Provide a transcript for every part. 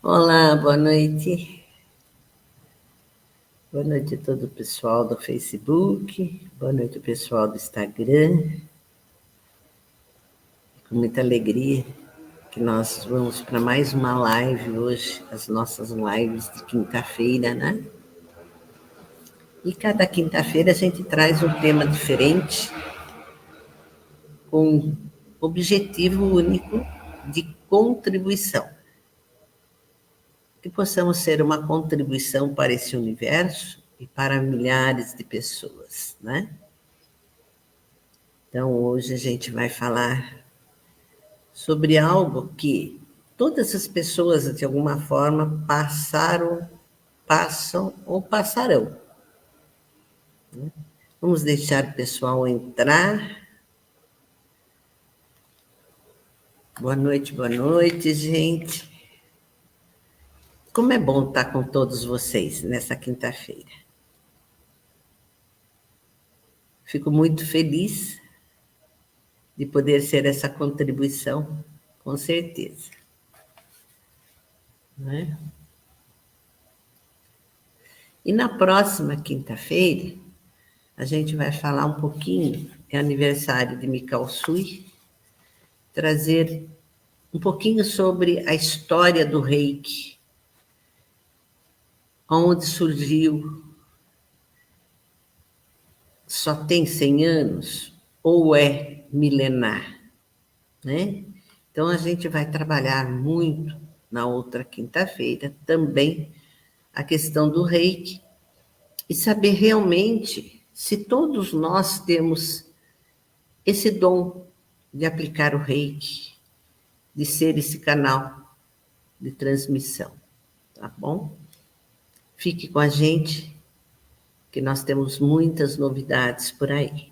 Olá, boa noite. Boa noite a todo o pessoal do Facebook. Boa noite ao pessoal do Instagram. Com muita alegria que nós vamos para mais uma live hoje, as nossas lives de quinta-feira, né? E cada quinta-feira a gente traz um tema diferente, com objetivo único de contribuição. Que possamos ser uma contribuição para esse universo e para milhares de pessoas, né? Então, hoje a gente vai falar sobre algo que todas as pessoas, de alguma forma, passaram, passam ou passarão. Vamos deixar o pessoal entrar. Boa noite, gente. Como é bom estar com todos vocês nessa quinta-feira. Fico muito feliz de poder ser essa contribuição, com certeza. Né? E na próxima quinta-feira, a gente vai falar um pouquinho, é aniversário de Mikao Sui, trazer um pouquinho sobre a história do Reiki, onde surgiu, só tem 100 anos ou é milenar, né? Então a gente vai trabalhar muito na outra quinta-feira também a questão do Reiki e saber realmente se todos nós temos esse dom de aplicar o Reiki, de ser esse canal de transmissão, tá bom? Fique com a gente, que nós temos muitas novidades por aí.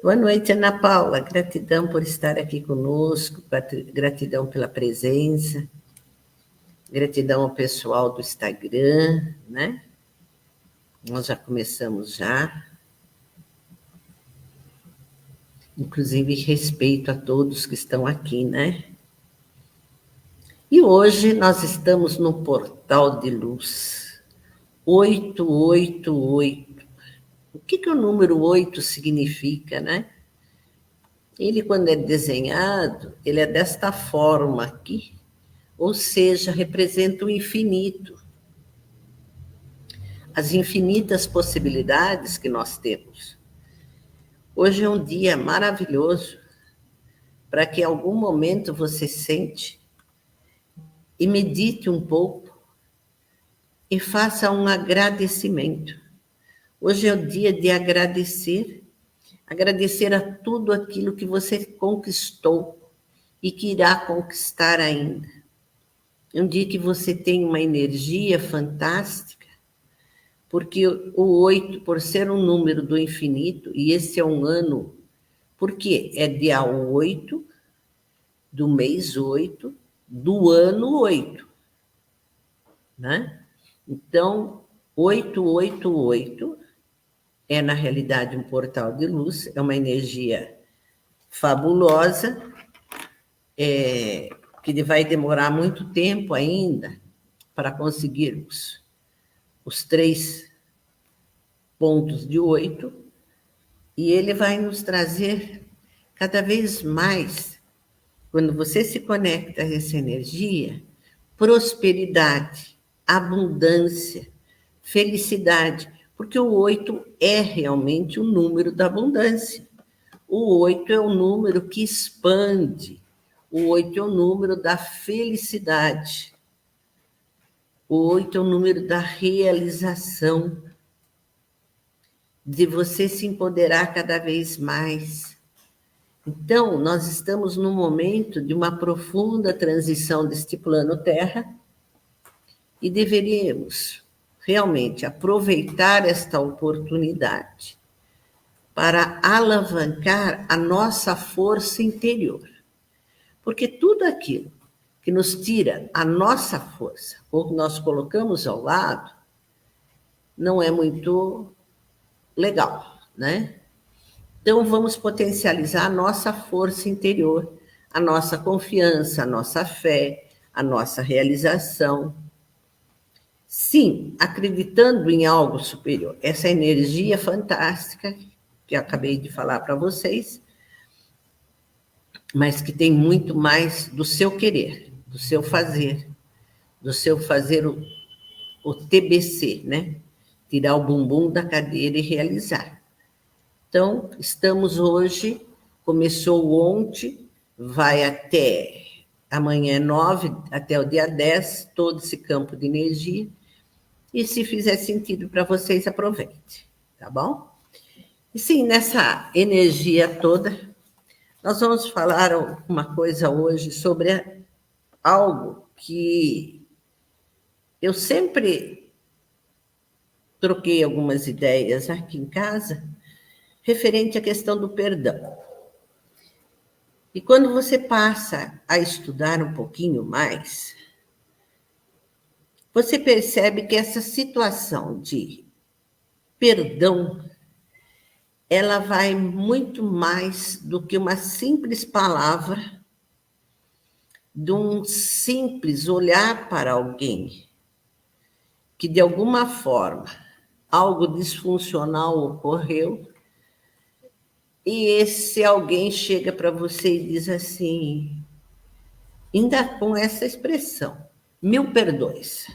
Boa noite, Ana Paula. Gratidão por estar aqui conosco, gratidão pela presença, gratidão ao pessoal do Instagram, né? Nós já começamos já. Inclusive, respeito a todos que estão aqui, né? E hoje nós estamos no Portal de Luz 888. O que o número 8 significa, né? Ele, quando é desenhado, ele é desta forma aqui, ou seja, representa o infinito. As infinitas possibilidades que nós temos. Hoje é um dia maravilhoso para que em algum momento você sente e medite um pouco e faça um agradecimento. Hoje é o dia de agradecer a tudo aquilo que você conquistou e que irá conquistar ainda. É um dia que você tem uma energia fantástica, porque o 8, por ser um número do infinito, e esse é um ano, porque é dia 8, do mês 8, do ano 8, né? Então, 888 é, na realidade, um portal de luz, é uma energia fabulosa, que vai demorar muito tempo ainda para conseguirmos os 3 pontos de 8, e ele vai nos trazer cada vez mais, quando você se conecta a essa energia, prosperidade, abundância, felicidade, porque o 8 é realmente o número da abundância. O 8 é o número que expande. O 8 é o número da felicidade. O 8 é o número da realização, de você se empoderar cada vez mais. Então, nós estamos num momento de uma profunda transição deste plano Terra e deveríamos realmente aproveitar esta oportunidade para alavancar a nossa força interior. Porque tudo aquilo que nos tira a nossa força, ou que nós colocamos ao lado, não é muito legal, né? Então, vamos potencializar a nossa força interior, a nossa confiança, a nossa fé, a nossa realização. Sim, acreditando em algo superior. Essa energia fantástica que eu acabei de falar para vocês, mas que tem muito mais do seu querer, do seu fazer o TBC, né? Tirar o bumbum da cadeira e realizar. Então, estamos hoje, começou ontem, vai até amanhã 9, até o dia 10, todo esse campo de energia. E se fizer sentido para vocês, aproveite, tá bom? E sim, nessa energia toda, nós vamos falar uma coisa hoje sobre algo que eu sempre troquei algumas ideias aqui em casa, referente à questão do perdão. E quando você passa a estudar um pouquinho mais, você percebe que essa situação de perdão, ela vai muito mais do que uma simples palavra, de um simples olhar para alguém que, de alguma forma, algo disfuncional ocorreu, e esse alguém chega para você e diz assim, ainda com essa expressão, 1000 perdões.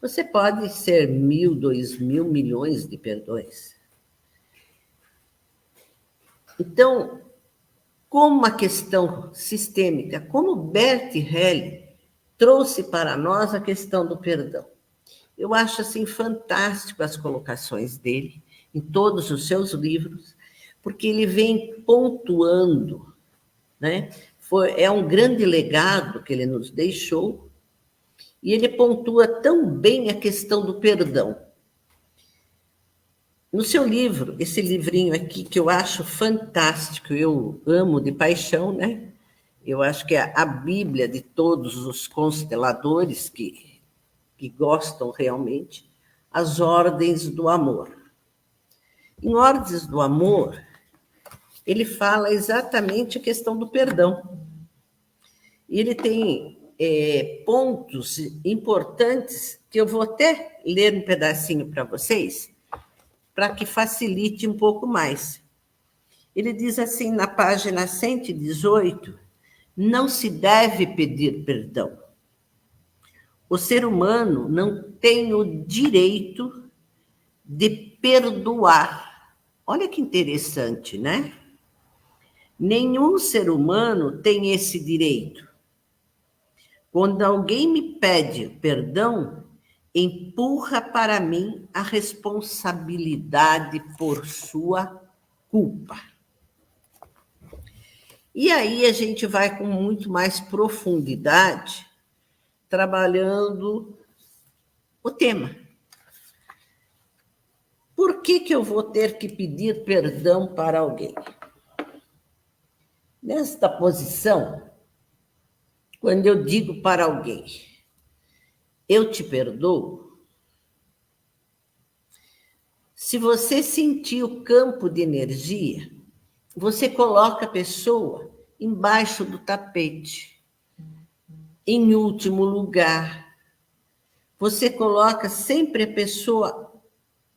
Você pode ser 1000, 2000, milhões de perdões. Então, como uma questão sistêmica, como Bert Helling trouxe para nós a questão do perdão. Eu acho assim fantástico as colocações dele em todos os seus livros, porque ele vem pontuando, né? É um grande legado que ele nos deixou, e ele pontua tão bem a questão do perdão. No seu livro, esse livrinho aqui, que eu acho fantástico, eu amo de paixão, né? Eu acho que é a Bíblia de todos os consteladores que gostam realmente, As Ordens do Amor. Em Ordens do Amor, ele fala exatamente a questão do perdão. E ele tem pontos importantes que eu vou até ler um pedacinho para vocês, para que facilite um pouco mais. Ele diz assim, na página 118, não se deve pedir perdão. O ser humano não tem o direito de perdoar. Olha que interessante, né? Nenhum ser humano tem esse direito. Quando alguém me pede perdão, empurra para mim a responsabilidade por sua culpa. E aí a gente vai com muito mais profundidade trabalhando o tema. Por que eu vou ter que pedir perdão para alguém? Nesta posição, quando eu digo para alguém, eu te perdoo, se você sentir o campo de energia, você coloca a pessoa embaixo do tapete, em último lugar. Você coloca sempre a pessoa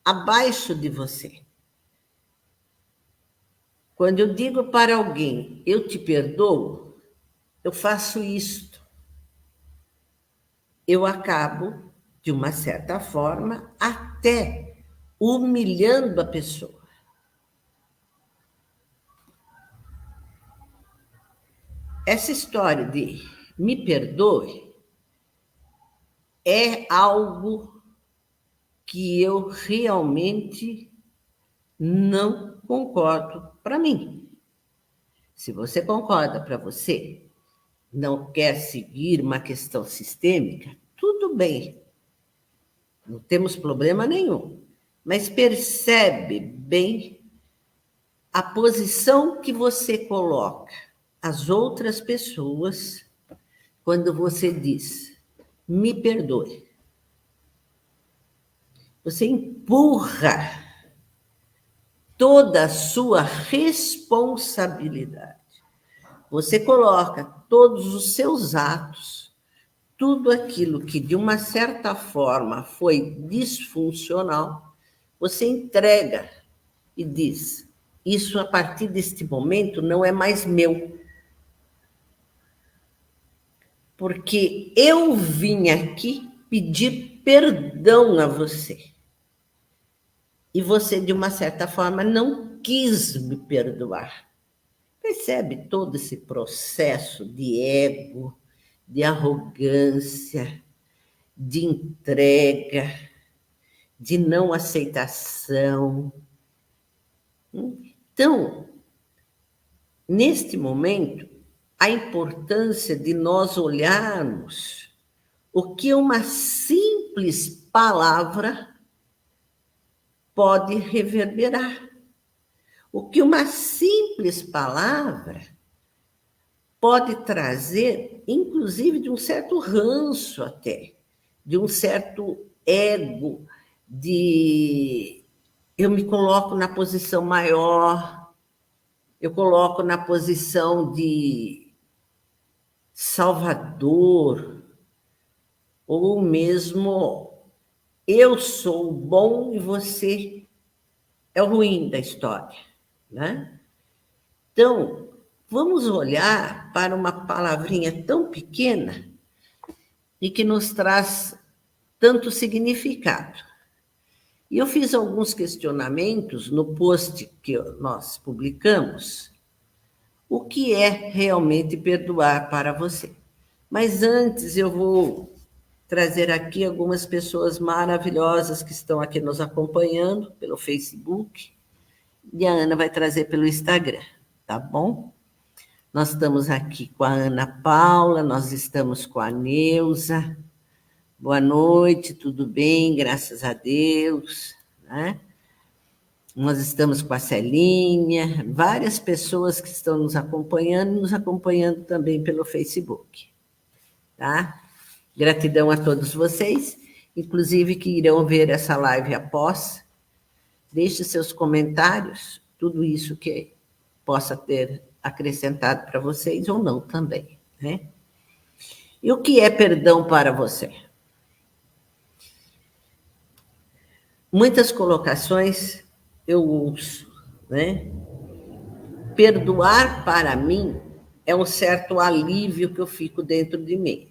abaixo de você. Quando eu digo para alguém, eu te perdoo, eu faço isto. Eu acabo, de uma certa forma, até humilhando a pessoa. Essa história de me perdoe é algo que eu realmente não concordo para mim. Se você concorda para você, não quer seguir uma questão sistêmica, tudo bem, não temos problema nenhum. Mas percebe bem a posição que você coloca as outras pessoas quando você diz, me perdoe. Você empurra toda a sua responsabilidade. você coloca todos os seus atos, tudo aquilo que de uma certa forma foi disfuncional, você entrega e diz: isso a partir deste momento não é mais meu. Porque eu vim aqui pedir perdão a você. E você, de uma certa forma, não quis me perdoar. Percebe todo esse processo de ego, de arrogância, de entrega, de não aceitação. Então, neste momento, a importância de nós olharmos o que uma simples palavra pode reverberar. O que uma simples palavra pode trazer, inclusive, de um certo ranço até, de um certo ego, de eu me coloco na posição maior, eu coloco na posição de salvador, ou mesmo eu sou o bom e você é o ruim da história, né? Então, vamos olhar para uma palavrinha tão pequena e que nos traz tanto significado. E eu fiz alguns questionamentos no post que nós publicamos. O que é realmente perdoar para você? Mas antes eu vou trazer aqui algumas pessoas maravilhosas que estão aqui nos acompanhando pelo Facebook, e a Ana vai trazer pelo Instagram, tá bom? Nós estamos aqui com a Ana Paula, nós estamos com a Neuza. Boa noite, tudo bem? Graças a Deus, né? Nós estamos com a Celinha, várias pessoas que estão nos acompanhando também pelo Facebook, tá? Gratidão a todos vocês, inclusive que irão ver essa live após. Deixe seus comentários, tudo isso que possa ter acrescentado para vocês ou não também, né? E o que é perdão para você? Muitas colocações eu ouço, né? Perdoar para mim é um certo alívio que eu fico dentro de mim.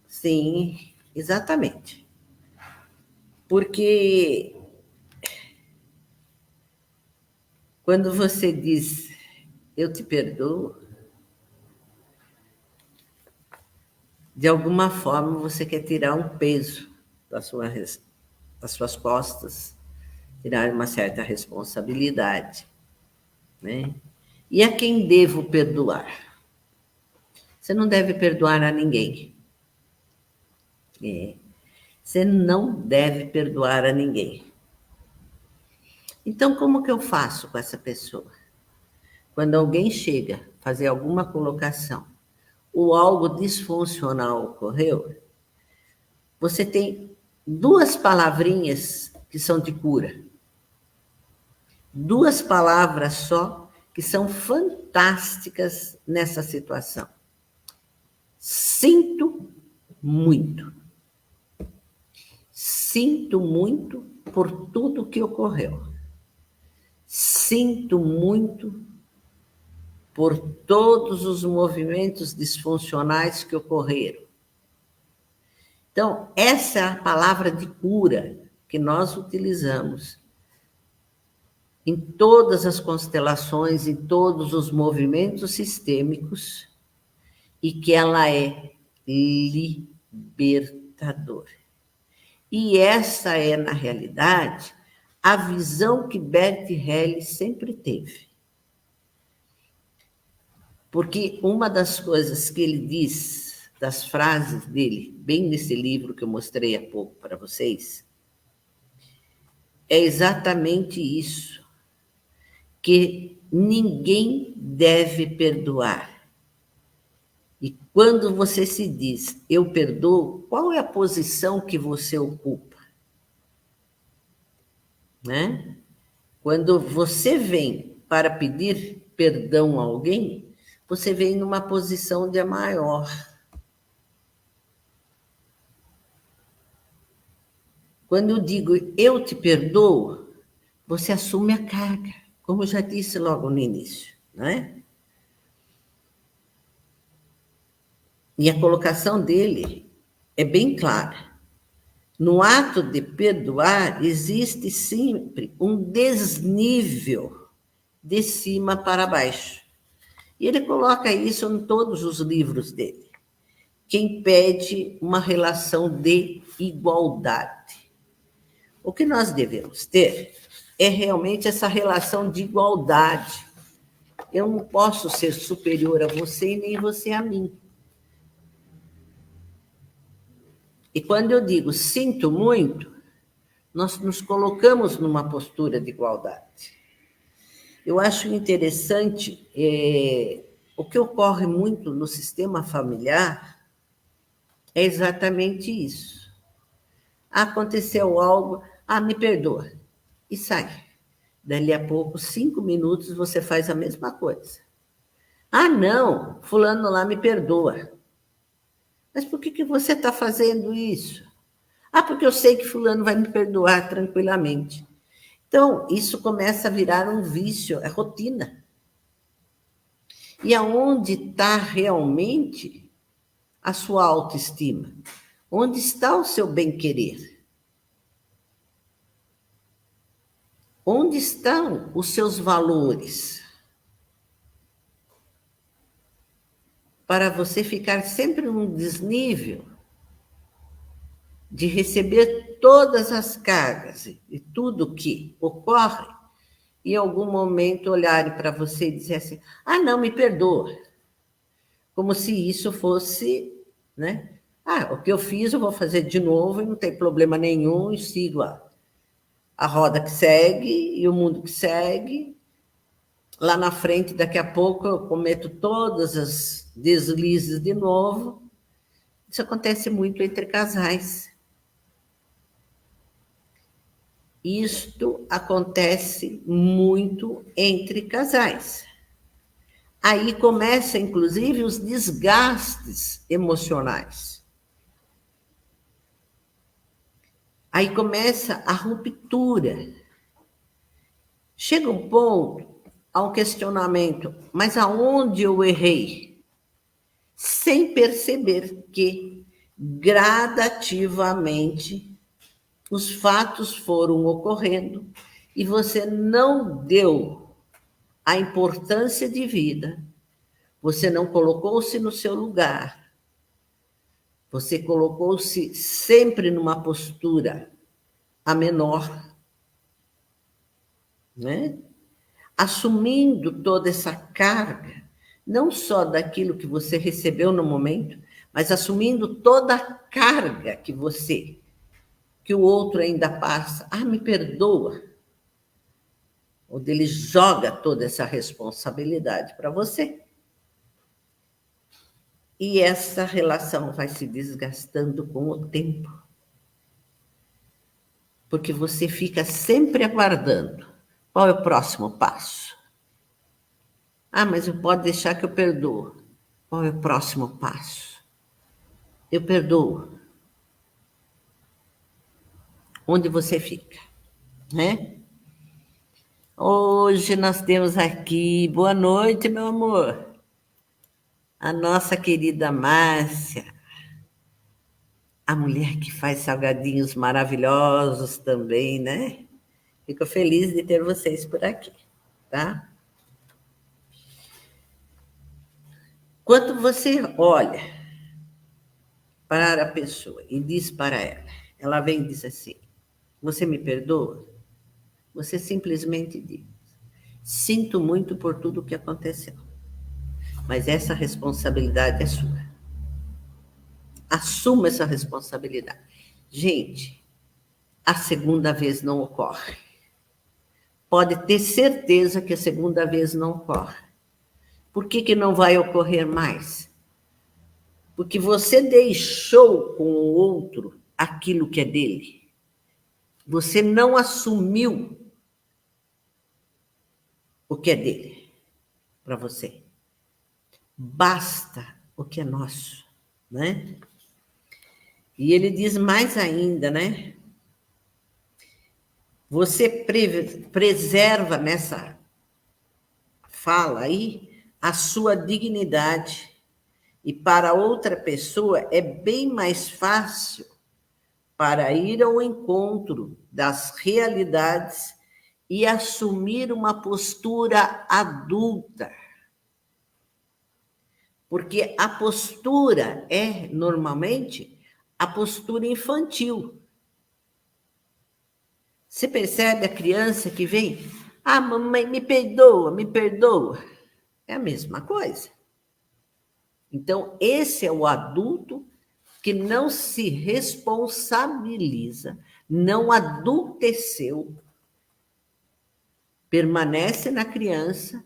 Sim, exatamente. Porque quando você diz eu te perdoo, de alguma forma você quer tirar um peso das suas costas, tirar uma certa responsabilidade, né? E a quem devo perdoar? Você não deve perdoar a ninguém. Você não deve perdoar a ninguém. Então, como que eu faço com essa pessoa? Quando alguém chega a fazer alguma colocação ou algo disfuncional ocorreu, você tem duas palavrinhas que são de cura. Duas palavras só que são fantásticas nessa situação. Sinto muito. Sinto muito por tudo que ocorreu. Sinto muito por todos os movimentos disfuncionais que ocorreram. Então, essa é a palavra de cura que nós utilizamos em todas as constelações, em todos os movimentos sistêmicos, e que ela é libertadora. E essa é, na realidade, a visão que Bert Hellinger sempre teve. Porque uma das coisas que ele diz, das frases dele, bem nesse livro que eu mostrei há pouco para vocês, é exatamente isso, que ninguém deve perdoar. E quando você se diz, eu perdoo, qual é a posição que você ocupa? Né? Quando você vem para pedir perdão a alguém, você vem numa posição de maior. Quando eu digo eu te perdoo, você assume a carga, como eu já disse logo no início, não é? E a colocação dele é bem clara. No ato de perdoar, existe sempre um desnível de cima para baixo. E ele coloca isso em todos os livros dele. Quem pede uma relação de igualdade. O que nós devemos ter é realmente essa relação de igualdade. Eu não posso ser superior a você e nem você a mim. E quando eu digo sinto muito, nós nos colocamos numa postura de igualdade. Eu acho interessante o que ocorre muito no sistema familiar é exatamente isso. Aconteceu algo, me perdoa, e sai. Dali a pouco, 5 minutos, você faz a mesma coisa. Não, fulano lá me perdoa. Mas por que você está fazendo isso? Porque eu sei que fulano vai me perdoar tranquilamente. Então, isso começa a virar um vício, é rotina. E aonde está realmente a sua autoestima? Onde está o seu bem-querer? Onde estão os seus valores? Para você ficar sempre num desnível de receber todas as cargas e tudo que ocorre, e em algum momento olharem para você e dizer assim, não, me perdoa. Como se isso fosse, né? O que eu fiz eu vou fazer de novo e não tem problema nenhum, e sigo a roda que segue e o mundo que segue. Lá na frente, daqui a pouco, eu cometo todas as deslizes de novo. Isso acontece muito entre casais. Isto acontece muito entre casais. Aí começa, inclusive, os desgastes emocionais. Aí começa a ruptura. Chega um ponto, a um questionamento, mas aonde eu errei? Sem perceber que, gradativamente, os fatos foram ocorrendo e você não deu a importância de vida, você não colocou-se no seu lugar, você colocou-se sempre numa postura a menor, né? Assumindo toda essa carga, não só daquilo que você recebeu no momento, mas assumindo toda a carga que o outro ainda passa. Me perdoa. Onde ele joga toda essa responsabilidade para você. E essa relação vai se desgastando com o tempo. Porque você fica sempre aguardando. Qual é o próximo passo? Mas eu pode deixar que eu perdoo. Qual é o próximo passo? Eu perdoo. Onde você fica, né? Hoje nós temos aqui, boa noite, meu amor, a nossa querida Márcia, a mulher que faz salgadinhos maravilhosos também, né? Fico feliz de ter vocês por aqui, tá? Quando você olha para a pessoa e diz para ela vem e diz assim, você me perdoa? Você simplesmente diz, sinto muito por tudo que aconteceu, mas essa responsabilidade é sua. Assuma essa responsabilidade. Gente, a segunda vez não ocorre. Pode ter certeza que a segunda vez não ocorre. Por que não vai ocorrer mais? Porque você deixou com o outro aquilo que é dele. Você não assumiu o que é dele para você. basta o que é nosso, né? E ele diz mais ainda, né? Você preserva nessa fala aí a sua dignidade, e para outra pessoa é bem mais fácil para ir ao encontro das realidades e assumir uma postura adulta. Porque a postura é, normalmente, a postura infantil. Você percebe a criança que vem, mamãe, me perdoa, me perdoa. É a mesma coisa. Então, esse é o adulto que não se responsabiliza, não adulteceu, permanece na criança,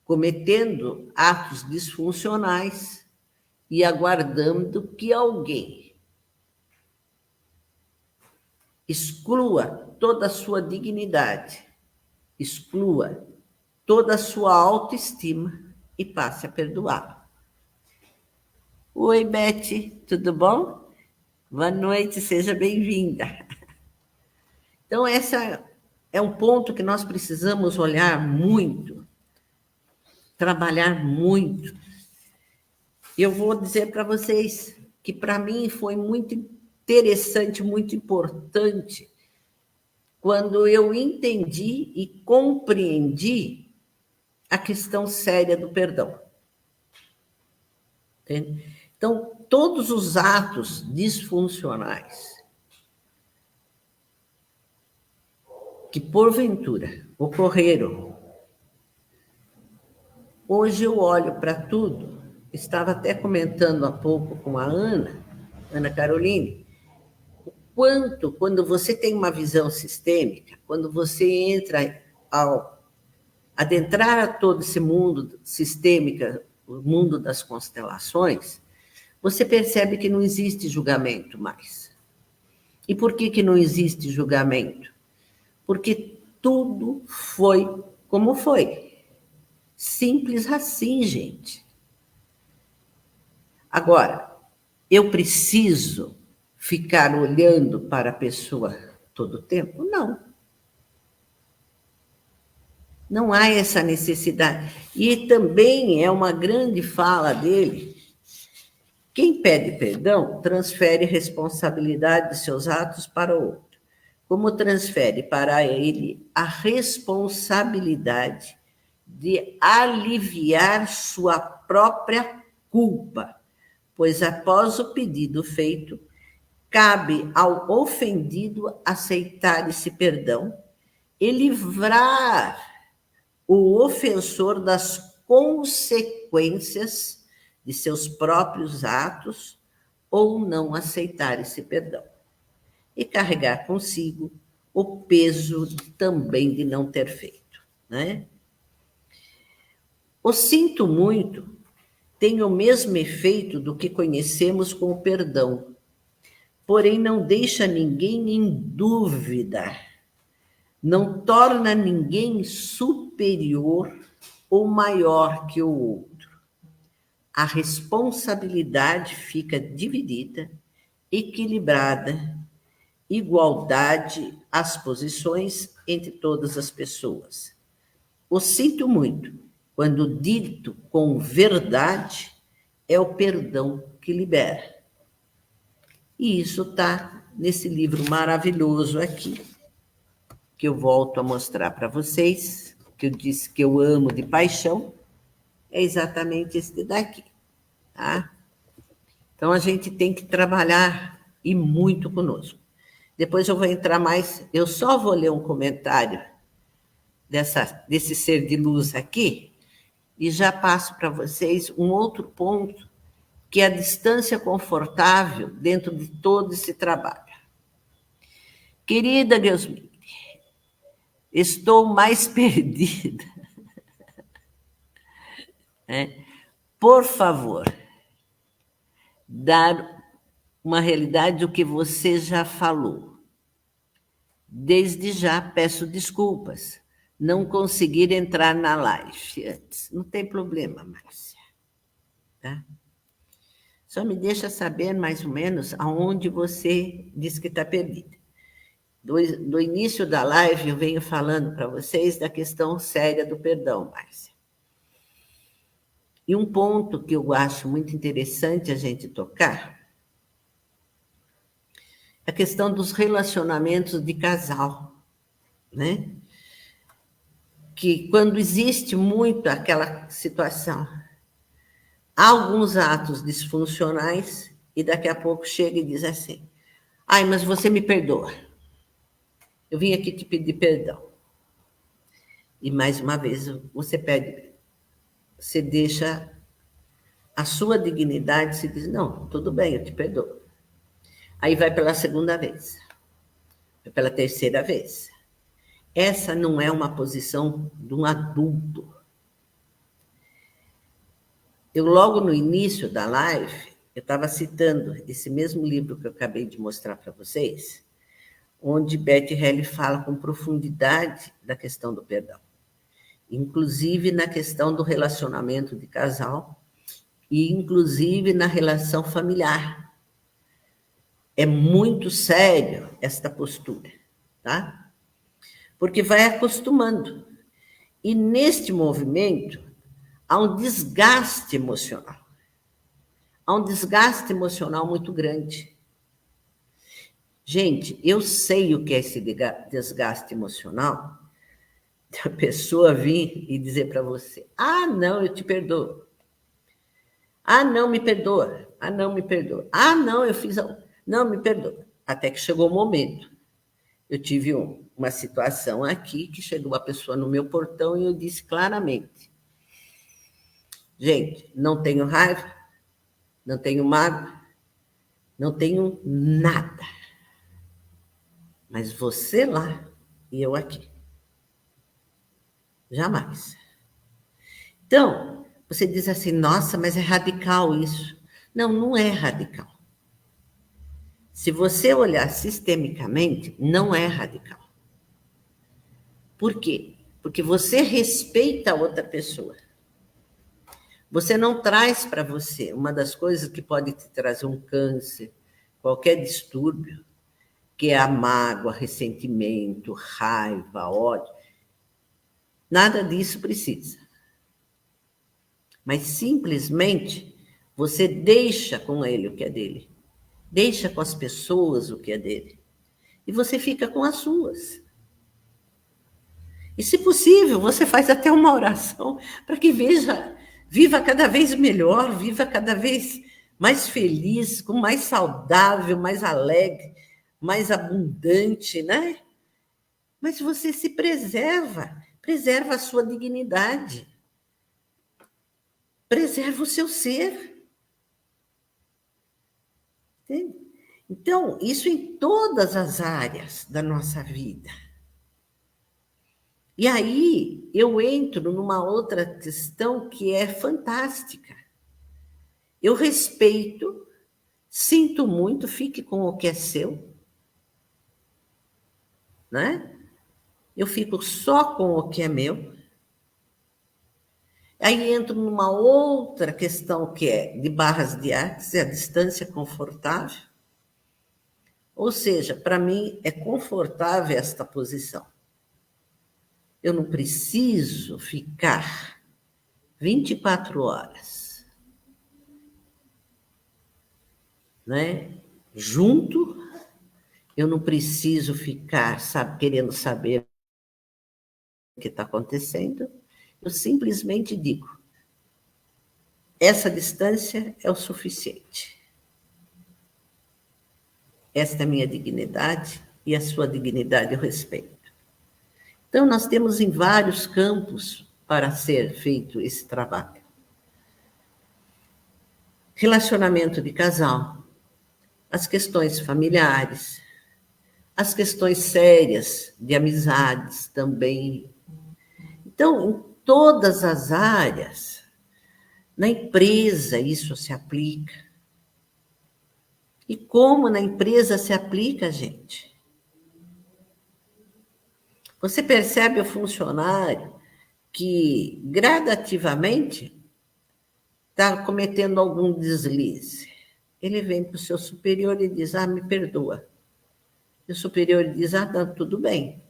cometendo atos disfuncionais e aguardando que alguém exclua toda a sua dignidade, exclua toda a sua autoestima e passe a perdoá-lo. Oi, Beth, tudo bom? Boa noite, seja bem-vinda. Então, essa é um ponto que nós precisamos olhar muito, trabalhar muito. Eu vou dizer para vocês que, para mim, foi muito interessante, muito importante, quando eu entendi e compreendi a questão séria do perdão. Entende? Então, todos os atos disfuncionais que, porventura, ocorreram, hoje eu olho para tudo, estava até comentando há pouco com a Ana Caroline, o quanto, quando você tem uma visão sistêmica, quando você entra ao adentrar a todo esse mundo sistêmico, o mundo das constelações, você percebe que não existe julgamento mais. E por que não existe julgamento? Porque tudo foi como foi. Simples assim, gente. Agora, eu preciso ficar olhando para a pessoa todo o tempo? Não. Não há essa necessidade. E também é uma grande fala dele. Quem pede perdão transfere responsabilidade de seus atos para o outro, como transfere para ele a responsabilidade de aliviar sua própria culpa, pois após o pedido feito, cabe ao ofendido aceitar esse perdão e livrar o ofensor das consequências de seus próprios atos ou não aceitar esse perdão. E carregar consigo o peso também de não ter feito, né? O sinto muito tem o mesmo efeito do que conhecemos com o perdão, porém não deixa ninguém em dúvida, não torna ninguém superior ou maior que o outro. A responsabilidade fica dividida, equilibrada, igualdade às posições entre todas as pessoas. O sinto muito, quando dito com verdade, é o perdão que libera. E isso está nesse livro maravilhoso aqui, que eu volto a mostrar para vocês, que eu disse que eu amo de paixão, é exatamente esse daqui, tá? Então, a gente tem que trabalhar e muito conosco. Depois eu vou entrar mais, eu só vou ler um comentário desse ser de luz aqui, e já passo para vocês um outro ponto, que é a distância confortável dentro de todo esse trabalho. Querida Deusmine, estou mais perdida. Por favor, dar uma realidade do que você já falou. Desde já peço desculpas. não conseguir entrar na live antes. Não tem problema, Márcia. Tá? Só me deixa saber mais ou menos aonde você diz que está perdida. Do início da live, eu venho falando para vocês da questão séria do perdão, Márcia. E um ponto que eu acho muito interessante a gente tocar é a questão dos relacionamentos de casal, né? Que quando existe muito aquela situação, há alguns atos disfuncionais e daqui a pouco chega e diz assim: ai, mas você me perdoa. Eu vim aqui te pedir perdão. E mais uma vez você pede, você deixa a sua dignidade, se diz: não, tudo bem, eu te perdoo. Aí vai pela segunda vez, vai pela terceira vez. Essa não é uma posição de um adulto. Eu, logo no início da live, eu estava citando esse mesmo livro que eu acabei de mostrar para vocês, onde Bert Helly fala com profundidade da questão do perdão, inclusive na questão do relacionamento de casal e inclusive na relação familiar. É muito sério esta postura, tá? Porque vai acostumando. E neste movimento há um desgaste emocional. Há um desgaste emocional muito grande. Gente, eu sei o que é esse desgaste emocional, a pessoa vir e dizer para você: ah, não, eu te perdoo. Ah, não, me perdoa. Ah, não, me perdoa. Ah, não, eu fiz... Não, me perdoa. Até que chegou o momento. Eu tive uma situação aqui que chegou uma pessoa no meu portão e eu disse claramente: gente, não tenho raiva, não tenho mágoa, não tenho nada. Mas você lá e eu aqui. Jamais. Então, você diz assim: nossa, mas é radical isso. Não, não é radical. Se você olhar sistemicamente, não é radical. Por quê? Porque você respeita a outra pessoa. Você não traz para você uma das coisas que pode te trazer um câncer, qualquer distúrbio, que é a mágoa, ressentimento, raiva, ódio. Nada disso precisa. Mas simplesmente você deixa com ele o que é dele. Deixa com as pessoas o que é dele. E você fica com as suas. E, se possível, você faz até uma oração para que viva cada vez melhor, viva cada vez mais feliz, com mais saudável, mais alegre, mais abundante, né? Mas você se preserva a sua dignidade, preserva o seu ser. Entende? Então, isso em todas as áreas da nossa vida. E aí eu entro numa outra questão que é fantástica. Eu respeito, sinto muito, fique com o que é seu, né? Eu fico só com o que é meu. Aí entro numa outra questão que é de barras de artes, é a distância confortável. Ou seja, para mim é confortável esta posição. Eu não preciso ficar 24 horas, né, junto. Eu não preciso ficar querendo saber o que está acontecendo. Eu simplesmente digo: essa distância é o suficiente. Esta é a minha dignidade e a sua dignidade eu respeito. Então, nós temos em vários campos para ser feito esse trabalho. Relacionamento de casal, as questões familiares, as questões sérias de amizades também. Então, em todas as áreas, na empresa isso se aplica. E como na empresa se aplica, gente? Você percebe o funcionário que gradativamente está cometendo algum deslize. Ele vem para o seu superior e diz: ah, me perdoa. E o superior diz: ah, não, tudo bem.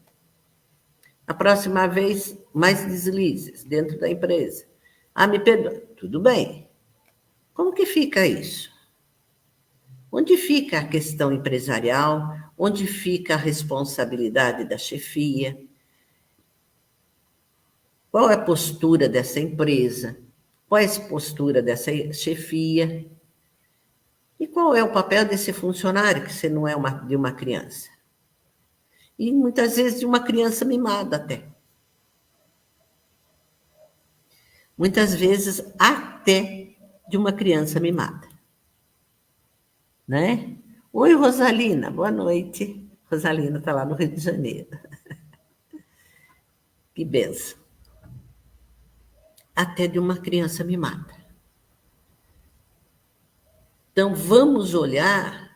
A próxima vez, mais deslizes dentro da empresa. Ah, me perdoa. Tudo bem. Como que fica isso? Onde fica a questão empresarial? Onde fica a responsabilidade da chefia? Qual é a postura dessa empresa? Qual é a postura dessa chefia? E qual é o papel desse funcionário, que você não é de uma criança? E muitas vezes de uma criança mimada até. Muitas vezes até de uma criança mimada. Né? Oi, Rosalina, boa noite. Rosalina está lá no Rio de Janeiro. Que benção. Até de uma criança mimada. Então, vamos olhar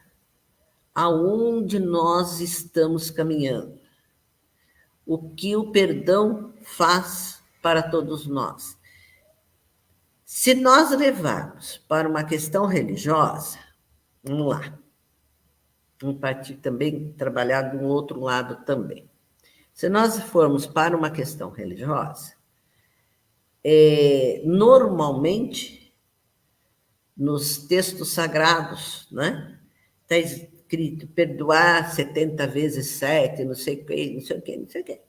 aonde nós estamos caminhando. O que o perdão faz para todos nós. Se nós levarmos para uma questão religiosa, vamos lá, vamos partir também, trabalhar do outro lado também. Se nós formos para uma questão religiosa, normalmente, nos textos sagrados, né, está escrito perdoar 70 vezes 7, não sei o quê, não sei o quê, não sei o quê.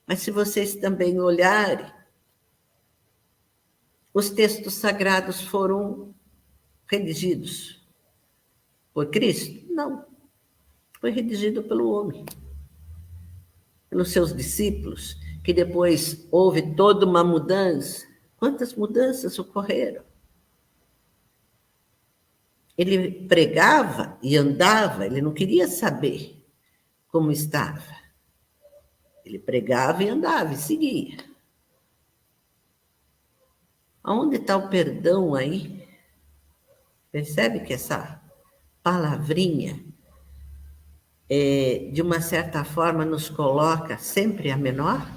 Mas se vocês também olharem, os textos sagrados foram redigidos por Cristo? Não. Foi redigido pelo homem, pelos seus discípulos, que depois houve toda uma mudança. Quantas mudanças ocorreram? Ele pregava e andava, ele não queria saber como estava. Ele pregava e andava e seguia. Aonde está o perdão aí? Percebe que essa palavrinha, de uma certa forma, nos coloca sempre a menor?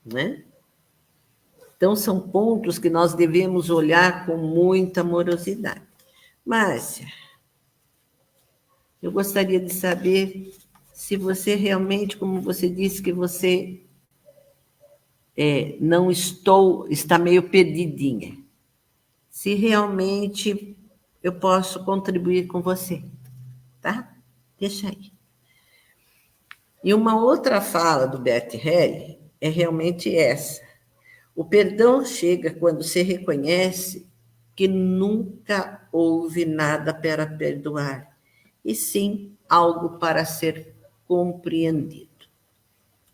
Né? Então, são pontos que nós devemos olhar com muita amorosidade. Márcia, eu gostaria de saber se você realmente, como você disse, que você está meio perdidinha. Se realmente eu posso contribuir com você, tá? Deixa aí. E uma outra fala do Bert Helly é realmente essa. O perdão chega quando se reconhece que nunca houve nada para perdoar, e sim algo para ser compreendido.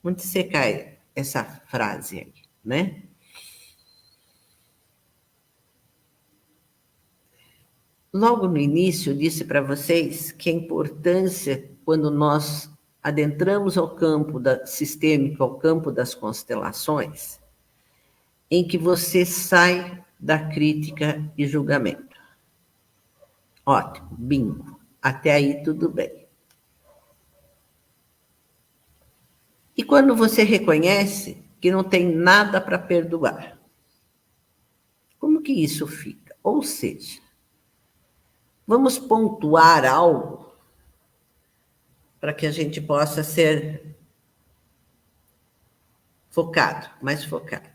Onde você cai essa frase aí, né? Logo no início, eu disse para vocês que a importância, quando nós adentramos ao campo sistêmico, ao campo das constelações, em que você sai da crítica e julgamento. Ótimo, bingo. Até aí tudo bem. E quando você reconhece que não tem nada para perdoar, como que isso fica? Ou seja, vamos pontuar algo para que a gente possa ser focado, mais focado.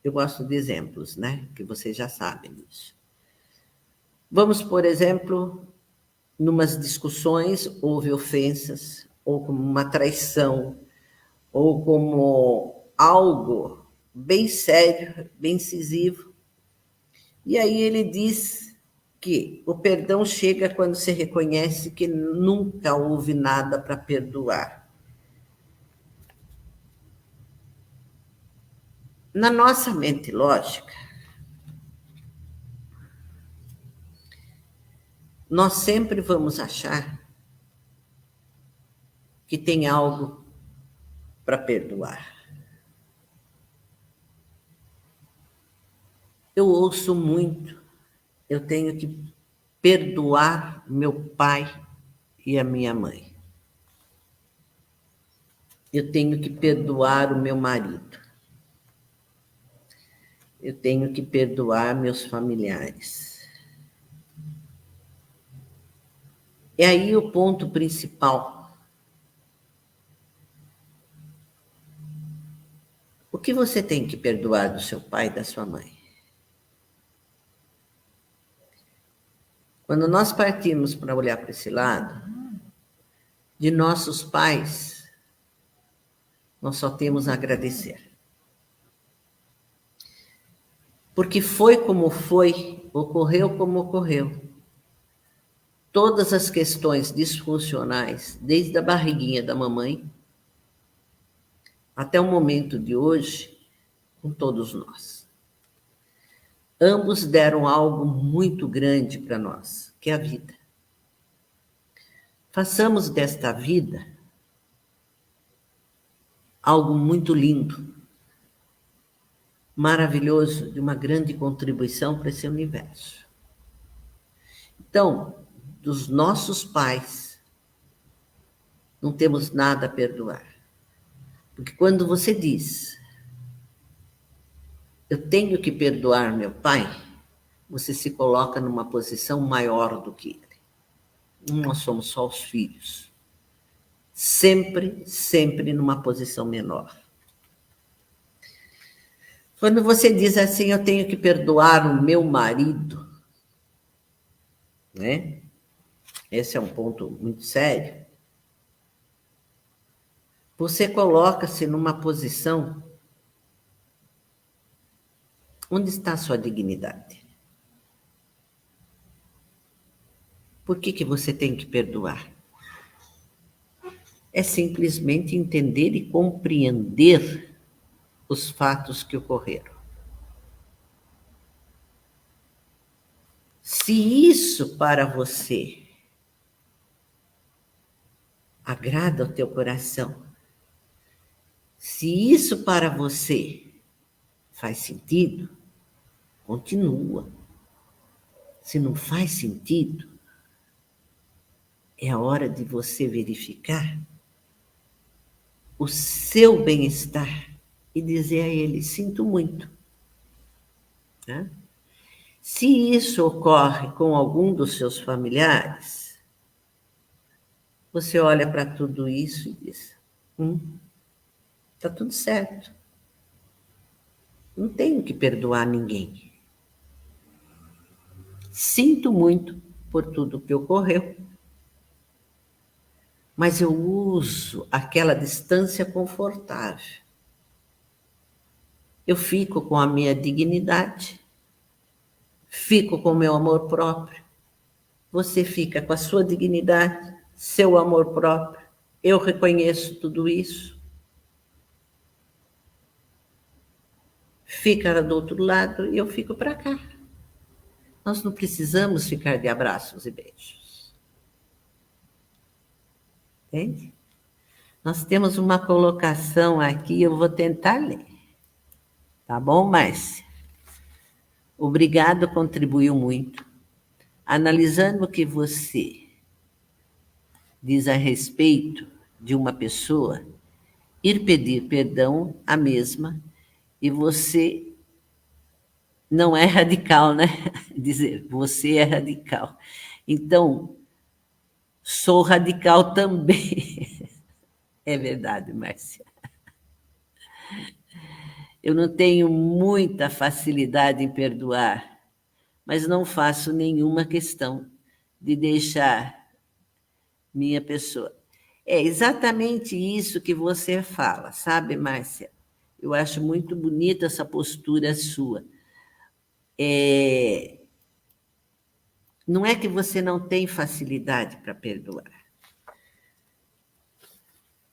Eu gosto de exemplos, né? Que vocês já sabem disso. Vamos, por exemplo, numas discussões houve ofensas, ou como uma traição, ou como algo bem sério, bem incisivo. E aí ele diz que o perdão chega quando se reconhece que nunca houve nada para perdoar. Na nossa mente lógica, nós sempre vamos achar que tem algo para perdoar. Eu ouço muito, eu tenho que perdoar meu pai e a minha mãe. Eu tenho que perdoar o meu marido. Eu tenho que perdoar meus familiares. E aí o ponto principal. O que você tem que perdoar do seu pai e da sua mãe? Quando nós partimos para olhar para esse lado, de nossos pais, nós só temos a agradecer. Porque foi como foi, ocorreu como ocorreu. Todas as questões disfuncionais, desde a barriguinha da mamãe até o momento de hoje, com todos nós. Ambos deram algo muito grande para nós, que é a vida. Façamos desta vida algo muito lindo, maravilhoso, de uma grande contribuição para esse universo. Então, dos nossos pais, não temos nada a perdoar. Porque quando você diz, eu tenho que perdoar meu pai, você se coloca numa posição maior do que ele. Nós somos só os filhos. Sempre, sempre numa posição menor. Quando você diz assim, eu tenho que perdoar o meu marido, né? Esse é um ponto muito sério. Você coloca-se numa posição onde está a sua dignidade. Por que você tem que perdoar? É simplesmente entender e compreender os fatos que ocorreram. Se isso para você agrada ao teu coração, se isso para você faz sentido, continua. Se não faz sentido, é a hora de você verificar o seu bem-estar e dizer a ele, sinto muito. Né? Se isso ocorre com algum dos seus familiares, você olha para tudo isso e diz, está tudo certo. Não tenho que perdoar ninguém. Sinto muito por tudo que ocorreu, mas eu uso aquela distância confortável. Eu fico com a minha dignidade, fico com o meu amor próprio, você fica com a sua dignidade, seu amor próprio, eu reconheço tudo isso. Fica do outro lado e eu fico para cá. Nós não precisamos ficar de abraços e beijos. Entende? Nós temos uma colocação aqui, eu vou tentar ler. Tá bom, Márcia? Obrigado, contribuiu muito. Analisando o que você diz a respeito de uma pessoa, ir pedir perdão à mesma, e você não é radical, né? Dizer, você é radical. Então, sou radical também. É verdade, Márcia. Eu não tenho muita facilidade em perdoar, mas não faço nenhuma questão de deixar minha pessoa. É exatamente isso que você fala, sabe, Márcia? Eu acho muito bonita essa postura sua. Não é que você não tem facilidade para perdoar.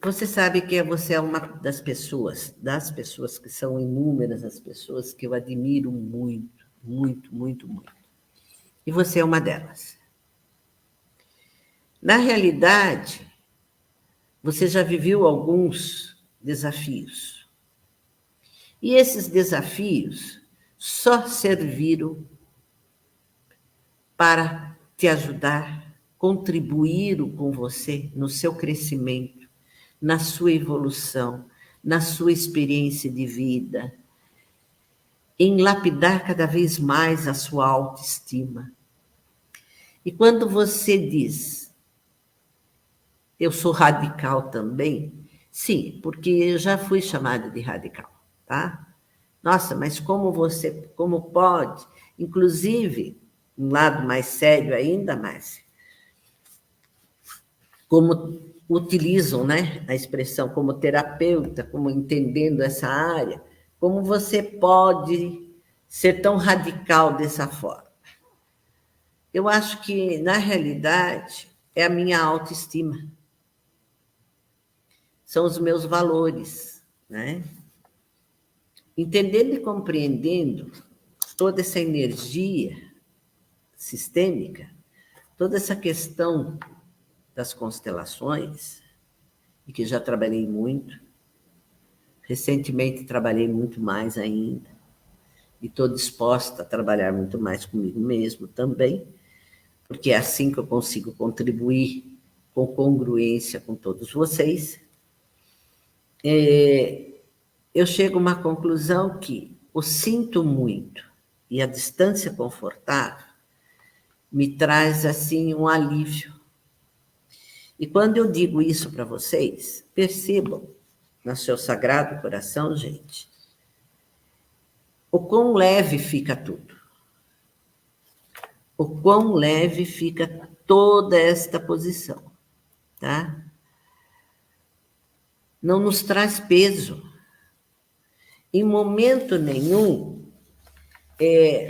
Você sabe que você é uma das pessoas que são inúmeras, as pessoas que eu admiro muito, muito, muito, muito. E você é uma delas. Na realidade, você já viveu alguns desafios. E esses desafios só serviram para te ajudar, contribuíram com você no seu crescimento, na sua evolução, na sua experiência de vida, em lapidar cada vez mais a sua autoestima. E quando você diz, eu sou radical também, sim, porque eu já fui chamada de radical, tá? Nossa, mas como pode? Inclusive, um lado mais sério ainda mais, como utilizam, né, a expressão como terapeuta, como entendendo essa área, como você pode ser tão radical dessa forma? Eu acho que, na realidade, é a minha autoestima. São os meus valores, né? Entendendo e compreendendo toda essa energia sistêmica, toda essa questão das constelações, e que já trabalhei muito, recentemente trabalhei muito mais ainda, e estou disposta a trabalhar muito mais comigo mesmo também, porque é assim que eu consigo contribuir com congruência com todos vocês. Eu chego a uma conclusão que o sinto muito e a distância confortável me traz, assim, um alívio. E quando eu digo isso para vocês, percebam no seu sagrado coração, gente, o quão leve fica tudo. O quão leve fica toda esta posição, tá? Não nos traz peso. Em momento nenhum,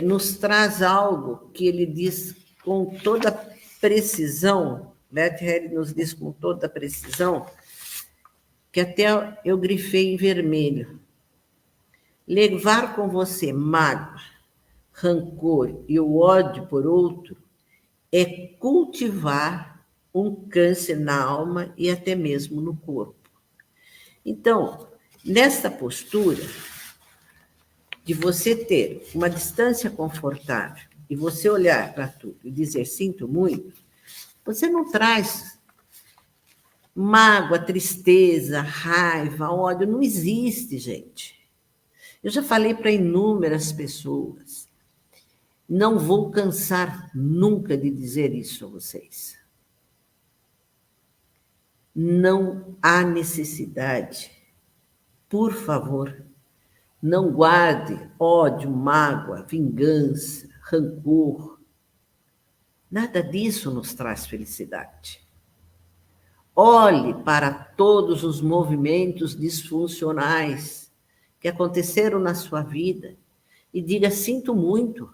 nos traz algo que ele diz com toda precisão, Bert Helling nos diz com toda precisão, que até eu grifei em vermelho. Levar com você mágoa, rancor e o ódio por outro é cultivar um câncer na alma e até mesmo no corpo. Então, nessa postura de você ter uma distância confortável e você olhar para tudo e dizer sinto muito, você não traz mágoa, tristeza, raiva, ódio, não existe, gente. Eu já falei para inúmeras pessoas, não vou cansar nunca de dizer isso a vocês. Não há necessidade, por favor, não guarde ódio, mágoa, vingança, rancor. Nada disso nos traz felicidade. Olhe para todos os movimentos disfuncionais que aconteceram na sua vida e diga: sinto muito.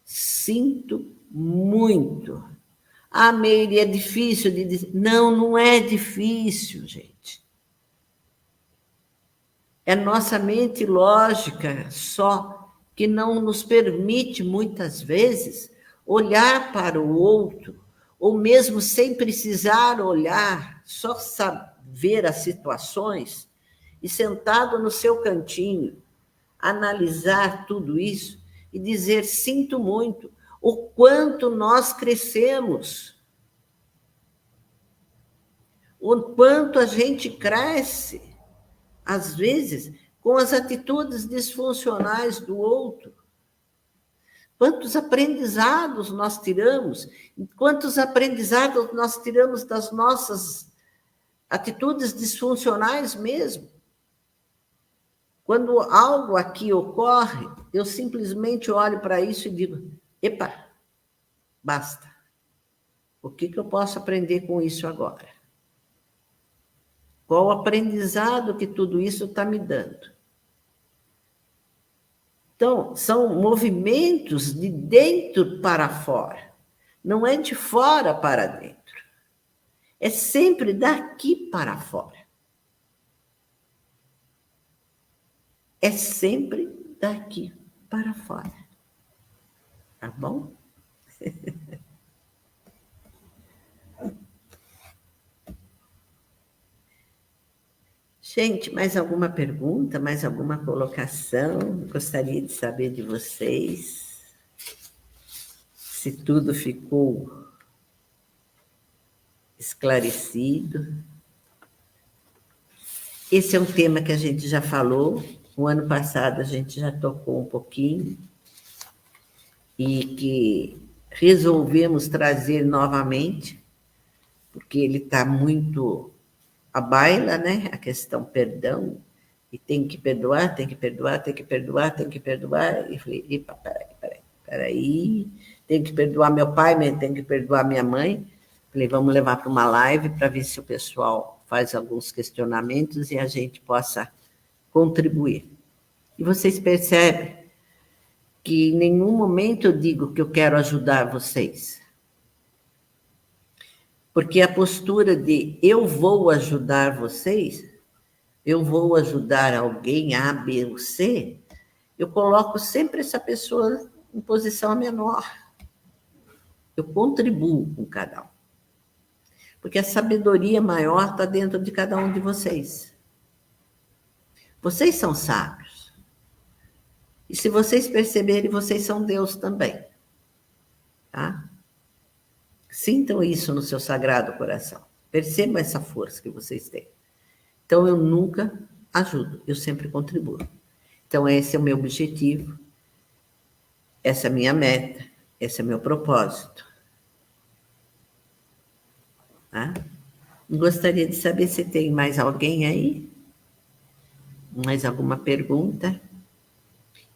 Sinto muito. Ah, Meire, é difícil de dizer. Não, não é difícil, gente. É nossa mente lógica só que não nos permite, muitas vezes, olhar para o outro, ou mesmo sem precisar olhar, só saber as situações e sentado no seu cantinho, analisar tudo isso e dizer: sinto muito. O quanto nós crescemos, o quanto a gente cresce, às vezes, com as atitudes disfuncionais do outro. Quantos aprendizados nós tiramos, quantos aprendizados nós tiramos das nossas atitudes disfuncionais mesmo. Quando algo aqui ocorre, eu simplesmente olho para isso e digo: epa, basta. O que eu posso aprender com isso agora? Qual o aprendizado que tudo isso está me dando? Então, são movimentos de dentro para fora. Não é de fora para dentro. É sempre daqui para fora. É sempre daqui para fora. Tá bom? Gente, mais alguma pergunta, mais alguma colocação? Gostaria de saber de vocês se tudo ficou esclarecido. Esse é um tema que a gente já falou, o ano passado a gente já tocou um pouquinho, e que resolvemos trazer novamente, porque ele está muito à baila, né? A questão perdão, e tem que perdoar, tem que perdoar, tem que perdoar, tem que perdoar. E falei, epa, peraí, tem que perdoar meu pai, tem que perdoar minha mãe. Falei, vamos levar para uma live para ver se o pessoal faz alguns questionamentos e a gente possa contribuir. E vocês percebem que em nenhum momento eu digo que eu quero ajudar vocês. Porque a postura de eu vou ajudar vocês, eu vou ajudar alguém A, B ou C, eu coloco sempre essa pessoa em posição menor. Eu contribuo com cada um. Porque a sabedoria maior está dentro de cada um de vocês. Vocês são sábios. E se vocês perceberem, vocês são Deus também. Tá? Sintam isso no seu sagrado coração. Percebam essa força que vocês têm. Então, eu nunca ajudo, eu sempre contribuo. Então, esse é o meu objetivo, essa é a minha meta, esse é o meu propósito. Tá? Gostaria de saber se tem mais alguém aí? Mais alguma pergunta?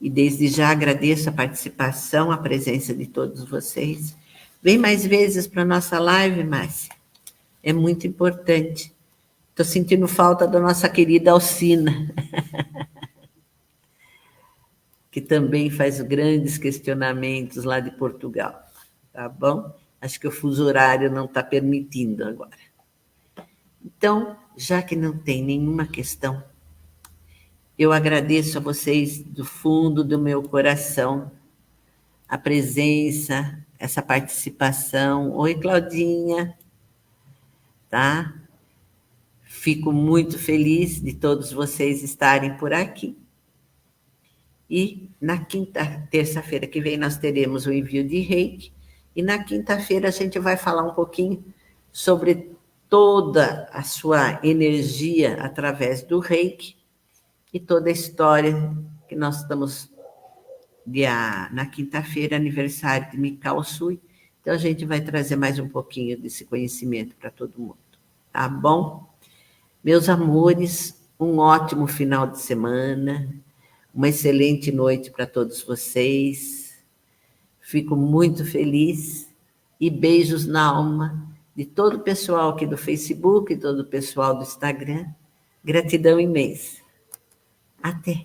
E desde já agradeço a participação, a presença de todos vocês. Vem mais vezes para a nossa live, Márcia. É muito importante. Estou sentindo falta da nossa querida Alcina, que também faz grandes questionamentos lá de Portugal. Tá bom? Acho que o fuso horário não está permitindo agora. Então, já que não tem nenhuma questão, eu agradeço a vocês do fundo do meu coração a presença, essa participação. Oi, Claudinha. Tá? Fico muito feliz de todos vocês estarem por aqui. E na terça-feira que vem nós teremos o envio de Reiki. E na quinta-feira a gente vai falar um pouquinho sobre toda a sua energia através do Reiki e toda a história que nós estamos na quinta-feira, aniversário de Mikao Usui. Então a gente vai trazer mais um pouquinho desse conhecimento para todo mundo. Tá bom? Meus amores, um ótimo final de semana, uma excelente noite para todos vocês. Fico muito feliz e beijos na alma de todo o pessoal aqui do Facebook e todo o pessoal do Instagram. Gratidão imensa. Até!